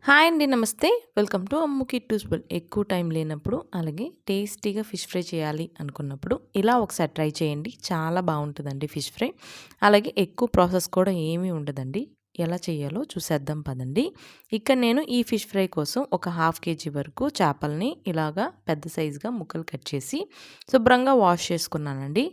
Hi అండి. నమస్తే. Welcome to అమ్ము కిట్టూస్బుల్. ఎక్కువ టైం లేనప్పుడు అలాగే టేస్టీగా ఫిష్ ఫ్రై చేయాలి అనుకున్నప్పుడు ఇలా ఒకసారి ట్రై చేయండి. చాలా బాగుంటుందండి ఫిష్ ఫ్రై. అలాగే ఎక్కువ ప్రాసెస్ కూడా ఏమీ ఉండదండి. ఎలా చేయాలో చూసేద్దాం పదండి. ఇక్కడ నేను ఈ ఫిష్ ఫ్రై కోసం ఒక హాఫ్ కేజీ వరకు చేపల్ని ఇలాగా పెద్ద సైజుగా ముక్కలు కట్ చేసి శుభ్రంగా వాష్ చేసుకున్నానండి.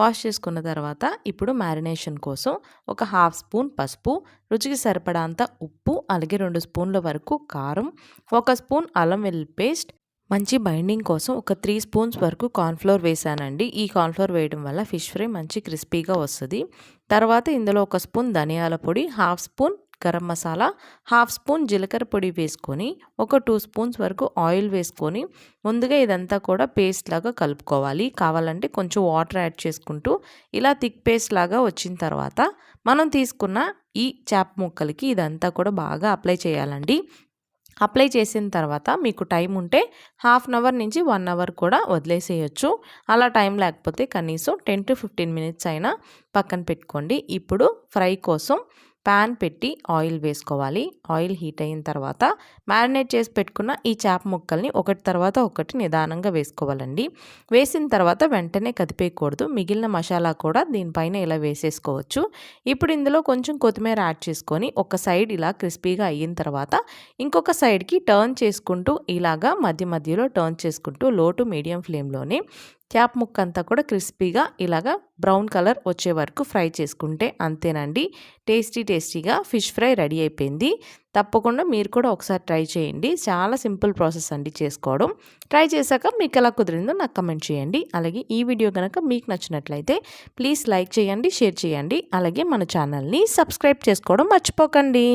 వాష్ చేసుకున్న తర్వాత ఇప్పుడు మ్యారినేషన్ కోసం ఒక హాఫ్ స్పూన్ పసుపు, రుచికి సరిపడా ఉప్పు, అలాగే 2 స్పూన్ల వరకు కారం, 1 స్పూన్ అల్లం వెల్లుల్లి పేస్ట్, మంచి బైండింగ్ కోసం ఒక 3 స్పూన్స్ వరకు కార్న్‌ఫ్లోర్ వేసానండి. ఈ కార్న్‌ఫ్లోర్ వేయడం వల్ల ఫిష్ ఫ్రై మంచి క్రిస్పీగా వస్తది. తర్వాత ఇందులో 1 స్పూన్ ధనియాల పొడి, half spoon garam masala, half spoon జీలకర్ర పొడి వేసుకొని ఒక 2 స్పూన్స్ వరకు ఆయిల్ వేసుకొని ముందుగా ఇదంతా కూడా పేస్ట్ లాగా కలుపుకోవాలి. కావాలంటే కొంచెం వాటర్ యాడ్ చేసుకుంటూ ఇలా థిక్ పేస్ట్ లాగా వచ్చిన తర్వాత మనం తీసుకున్న ఈ చేప ముక్కలకి ఇదంతా కూడా బాగా అప్లై చేయాలండి. అప్లై చేసిన తర్వాత మీకు టైం ఉంటే హాఫ్ అన్ అవర్ నుంచి 1 అవర్ కూడా వదిలేసేయచ్చు. అలా టైం లేకపోతే కనీసం 10 to 15 మినిట్స్ అయినా పక్కన పెట్టుకోండి. ఇప్పుడు ఫ్రై కోసం ప్యాన్ పెట్టి ఆయిల్ వేసుకోవాలి. ఆయిల్ హీట్ అయిన తర్వాత మ్యారినేట్ చేసి పెట్టుకున్న ఈ చేప ముక్కల్ని ఒకటి తర్వాత ఒకటి నిదానంగా వేసుకోవాలండి. వేసిన తర్వాత వెంటనే కదిపేయకూడదు. మిగిలిన మసాలా కూడా దీనిపైన ఇలా వేసేసుకోవచ్చు. ఇప్పుడు ఇందులో కొంచెం కొత్తిమీర యాడ్ చేసుకొని ఒక సైడ్ ఇలా క్రిస్పీగా అయిన తర్వాత ఇంకొక సైడ్కి టర్న్ చేసుకుంటూ ఇలాగా మధ్య మధ్యలో టర్న్ చేసుకుంటూ లో టు మీడియం ఫ్లేమ్లోనే చేప ముక్క అంతా కూడా క్రిస్పీగా ఇలాగా బ్రౌన్ కలర్ వచ్చే వరకు ఫ్రై చేసుకుంటే అంతేనండి. టేస్టీగా ఫిష్ ఫ్రై రెడీ అయిపోయింది. తప్పకుండా మీరు కూడా ఒకసారి ట్రై చేయండి. చాలా సింపుల్ ప్రాసెస్ అండి చేసుకోవడం. ట్రై చేశాక మీకు ఎలా కుదిరిందో నాకు కమెంట్ చేయండి. అలాగే ఈ వీడియో కనుక మీకు నచ్చినట్లయితే ప్లీజ్ లైక్ చేయండి, షేర్ చేయండి. అలాగే మన ఛానల్ని సబ్స్క్రైబ్ చేసుకోవడం మర్చిపోకండి.